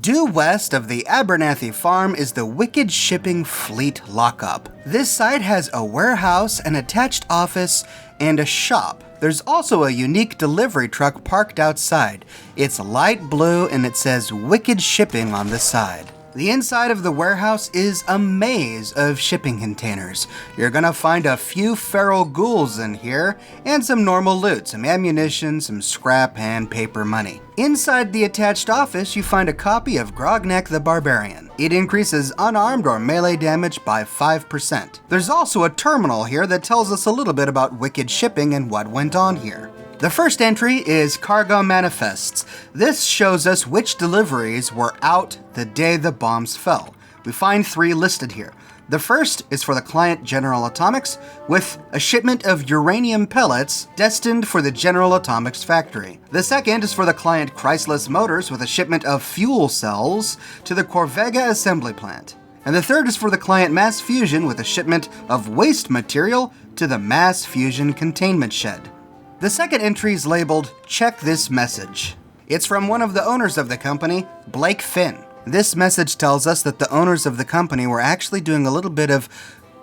Due west of the Abernathy farm is the Wicked Shipping Fleet Lockup. This site has a warehouse, an attached office, and a shop. There's also a unique delivery truck parked outside. It's light blue and it says Wicked Shipping on the side. The inside of the warehouse is a maze of shipping containers. You're gonna find a few feral ghouls in here, and some normal loot, some ammunition, some scrap, and paper money. Inside the attached office, you find a copy of Grognak the Barbarian. It increases unarmed or melee damage by 5%. There's also a terminal here that tells us a little bit about Wicked Shipping and what went on here. The first entry is Cargo Manifests. This shows us which deliveries were out the day the bombs fell. We find 3 listed here. The first is for the client General Atomics with a shipment of uranium pellets destined for the General Atomics factory. The second is for the client Chrysler Motors with a shipment of fuel cells to the Corvega assembly plant. And the third is for the client Mass Fusion with a shipment of waste material to the Mass Fusion containment shed. The second entry is labeled, "Check this message." It's from one of the owners of the company, Blake Finn. This message tells us that the owners of the company were actually doing a little bit of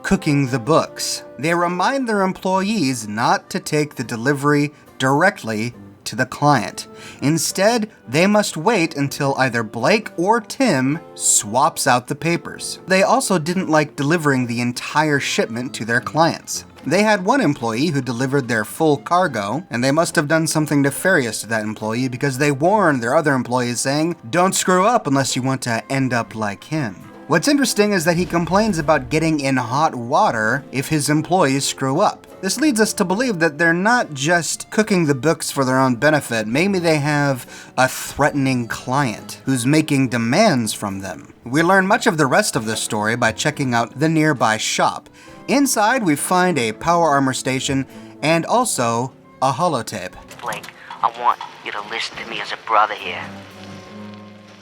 cooking the books. They remind their employees not to take the delivery directly to the client. Instead, they must wait until either Blake or Tim swaps out the papers. They also didn't like delivering the entire shipment to their clients. They had one employee who delivered their full cargo, and they must have done something nefarious to that employee because they warned their other employees saying, "Don't screw up unless you want to end up like him." What's interesting is that he complains about getting in hot water if his employees screw up. This leads us to believe that they're not just cooking the books for their own benefit. Maybe they have a threatening client who's making demands from them. We learn much of the rest of the story by checking out the nearby shop. Inside, we find a power armor station and also a holotape. Blake, I want you to listen to me as a brother here.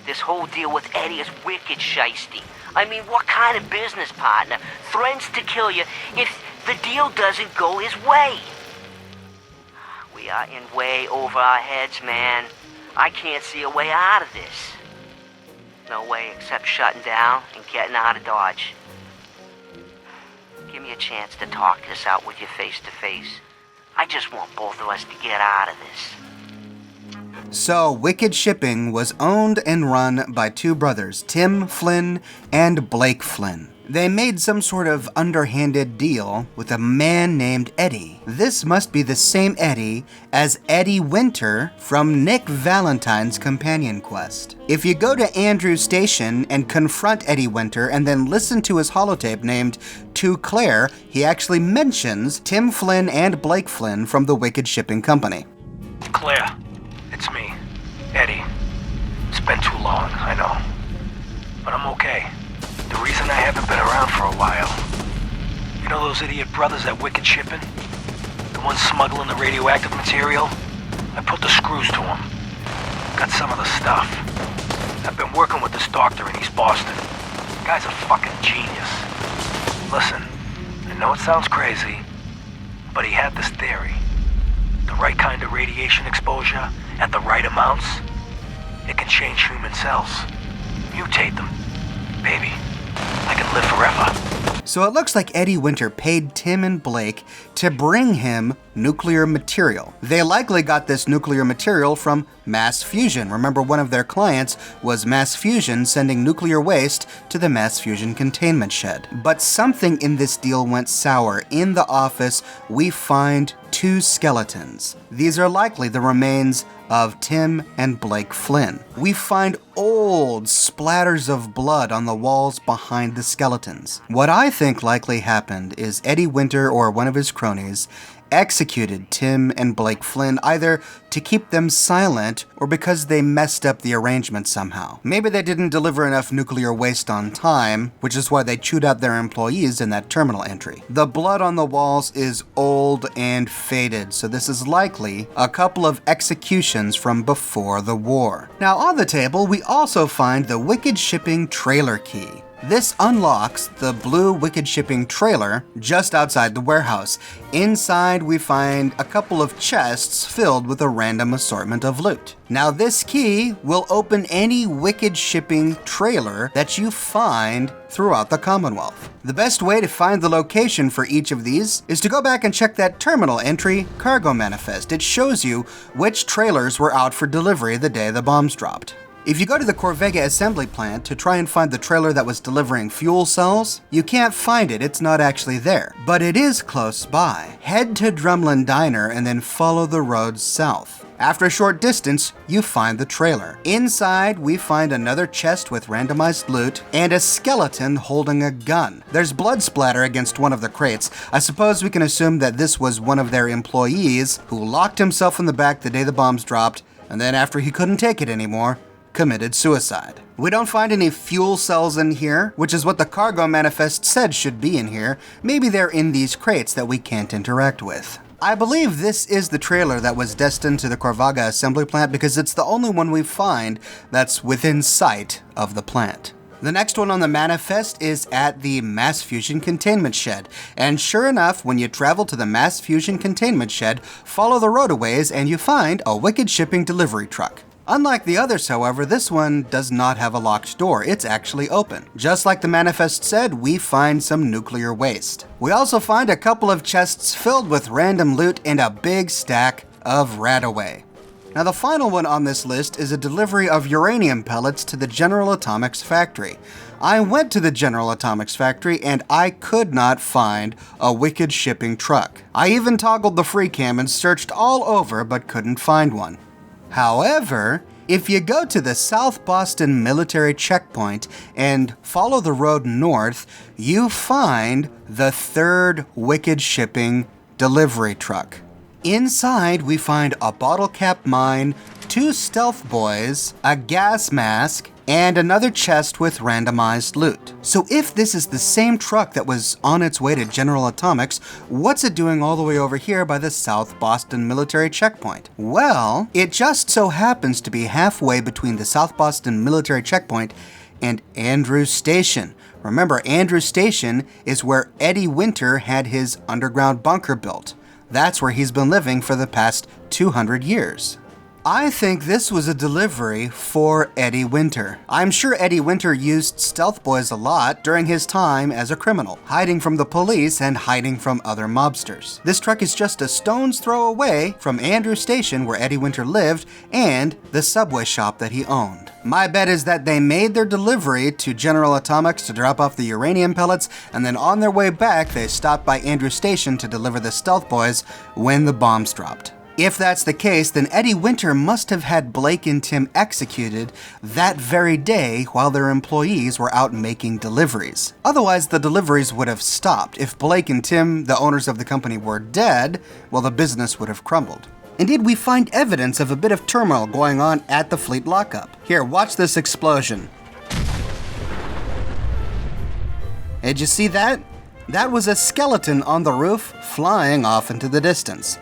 This whole deal with Eddie is wicked shiesty. I mean, what kind of business partner threatens to kill you if the deal doesn't go his way? We are in way over our heads, man. I can't see a way out of this. No way except shutting down and getting out of Dodge. Give me a chance to talk this out with you face to face. I just want both of us to get out of this. So, Wicked Shipping was owned and run by 2 brothers, Tim Flynn and Blake Flynn. They made some sort of underhanded deal with a man named Eddie. This must be the same Eddie as Eddie Winter from Nick Valentine's companion quest. If you go to Andrew's station and confront Eddie Winter and then listen to his holotape named To Claire, he actually mentions Tim Flynn and Blake Flynn from the Wicked Shipping Company. Claire, it's me, Eddie. It's been too long, I know. But I'm okay. The reason I haven't been around for a while. You know those idiot brothers at Wicked Shipping? The ones smuggling the radioactive material? I put the screws to them. Got some of the stuff. I've been working with this doctor in East Boston. The guy's a fucking genius. Listen, I know it sounds crazy, but he had this theory. The right kind of radiation exposure at the right amounts, it can change human cells. Mutate them. Baby, I can live forever. So it looks like Eddie Winter paid Tim and Blake to bring him nuclear material. They likely got this nuclear material from Mass Fusion. Remember, one of their clients was Mass Fusion sending nuclear waste to the Mass Fusion containment shed. But something in this deal went sour. In the office, we find 2 skeletons. These are likely the remains of Tim and Blake Flynn. We find old splatters of blood on the walls behind the skeletons. What I think likely happened is Eddie Winter or one of his cronies executed Tim and Blake Flynn either to keep them silent or because they messed up the arrangement somehow. Maybe they didn't deliver enough nuclear waste on time, which is why they chewed out their employees in that terminal entry. The blood on the walls is old and faded, so this is likely a couple of executions from before the war. Now on the table, we also find the Wicked Shipping trailer key. This unlocks the blue Wicked Shipping trailer just outside the warehouse. Inside, we find a couple of chests filled with a random assortment of loot. Now, this key will open any Wicked Shipping trailer that you find throughout the Commonwealth. The best way to find the location for each of these is to go back and check that terminal entry cargo manifest. It shows you which trailers were out for delivery the day the bombs dropped. If you go to the Corvega assembly plant to try and find the trailer that was delivering fuel cells, you can't find it, it's not actually there. But it is close by. Head to Drumlin Diner and then follow the road south. After a short distance, you find the trailer. Inside, we find another chest with randomized loot and a skeleton holding a gun. There's blood splatter against one of the crates. I suppose we can assume that this was one of their employees who locked himself in the back the day the bombs dropped, and then after he couldn't take it anymore, committed suicide. We don't find any fuel cells in here, which is what the cargo manifest said should be in here. Maybe they're in these crates that we can't interact with. I believe this is the trailer that was destined to the Corvega assembly plant because it's the only one we find that's within sight of the plant. The next one on the manifest is at the Mass Fusion Containment Shed. And sure enough, when you travel to the Mass Fusion Containment Shed, follow the roadaways and you find a Wicked Shipping delivery truck. Unlike the others, however, this one does not have a locked door. It's actually open. Just like the manifest said, we find some nuclear waste. We also find a couple of chests filled with random loot and a big stack of Radaway. Now, the final one on this list is a delivery of uranium pellets to the General Atomics factory. I went to the General Atomics factory and I could not find a Wicked Shipping truck. I even toggled the free cam and searched all over but couldn't find one. However, if you go to the South Boston military checkpoint and follow the road north, you find the third Wicked Shipping delivery truck. Inside, we find a bottle cap mine, 2 stealth boys, a gas mask, and another chest with randomized loot. So if this is the same truck that was on its way to General Atomics, what's it doing all the way over here by the South Boston military checkpoint? Well, it just so happens to be halfway between the South Boston military checkpoint and Andrews Station. Remember, Andrews Station is where Eddie Winter had his underground bunker built. That's where he's been living for the past 200 years. I think this was a delivery for Eddie Winter. I'm sure Eddie Winter used stealth boys a lot during his time as a criminal, hiding from the police and hiding from other mobsters. This truck is just a stone's throw away from Andrews Station where Eddie Winter lived and the subway shop that he owned. My bet is that they made their delivery to General Atomics to drop off the uranium pellets, and then on their way back, they stopped by Andrews Station to deliver the stealth boys when the bombs dropped. If that's the case, then Eddie Winter must have had Blake and Tim executed that very day while their employees were out making deliveries. Otherwise, the deliveries would have stopped. If Blake and Tim, the owners of the company, were dead, well, the business would have crumbled. Indeed, we find evidence of a bit of turmoil going on at the fleet lockup. Here, watch this explosion. Did you see that? That was a skeleton on the roof flying off into the distance.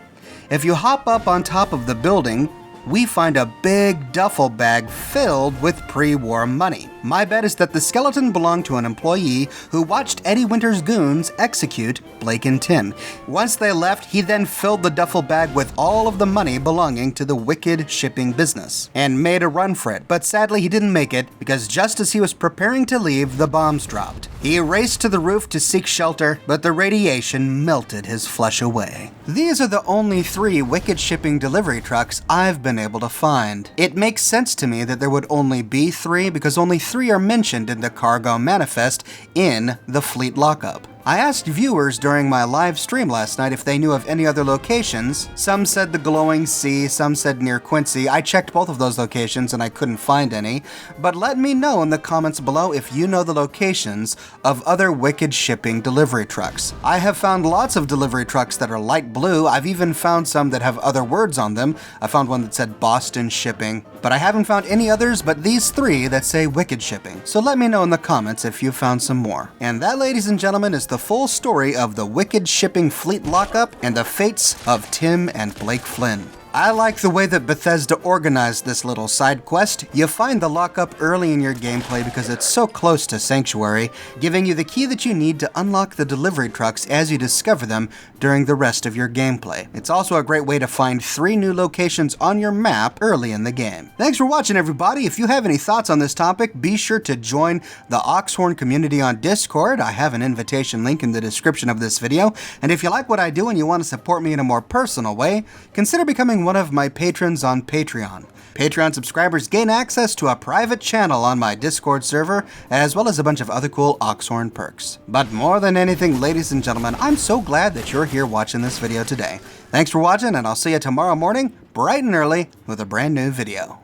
If you hop up on top of the building, we find a big duffel bag filled with pre-war money. My bet is that the skeleton belonged to an employee who watched Eddie Winter's goons execute Blake and Tim. Once they left, he then filled the duffel bag with all of the money belonging to the Wicked Shipping business and made a run for it. But sadly, he didn't make it because just as he was preparing to leave, the bombs dropped. He raced to the roof to seek shelter, but the radiation melted his flesh away. These are the only 3 Wicked Shipping delivery trucks I've been able to find. It makes sense to me that there would only be 3 because only 3 are mentioned in the cargo manifest in the fleet lockup. I asked viewers during my live stream last night if they knew of any other locations. Some said the Glowing Sea, some said near Quincy. I checked both of those locations and I couldn't find any. But let me know in the comments below if you know the locations of other Wicked Shipping delivery trucks. I have found lots of delivery trucks that are light blue. I've even found some that have other words on them. I found one that said Boston Shipping, but I haven't found any others but these 3 that say Wicked Shipping. So let me know in the comments if you found some more. And that, ladies and gentlemen, is the full story of the Wicked Shipping fleet lockup and the fates of Tim and Blake Flynn. I like the way that Bethesda organized this little side quest. You find the lockup early in your gameplay because it's so close to Sanctuary, giving you the key that you need to unlock the delivery trucks as you discover them during the rest of your gameplay. It's also a great way to find 3 new locations on your map early in the game. Thanks for watching, everybody. If you have any thoughts on this topic, be sure to join the Oxhorn community on Discord. I have an invitation link in the description of this video. And if you like what I do and you want to support me in a more personal way, consider becoming one of my patrons on Patreon. Patreon subscribers gain access to a private channel on my Discord server, as well as a bunch of other cool Oxhorn perks. But more than anything, ladies and gentlemen, I'm so glad that you're here watching this video today. Thanks for watching, and I'll see you tomorrow morning, bright and early, with a brand new video.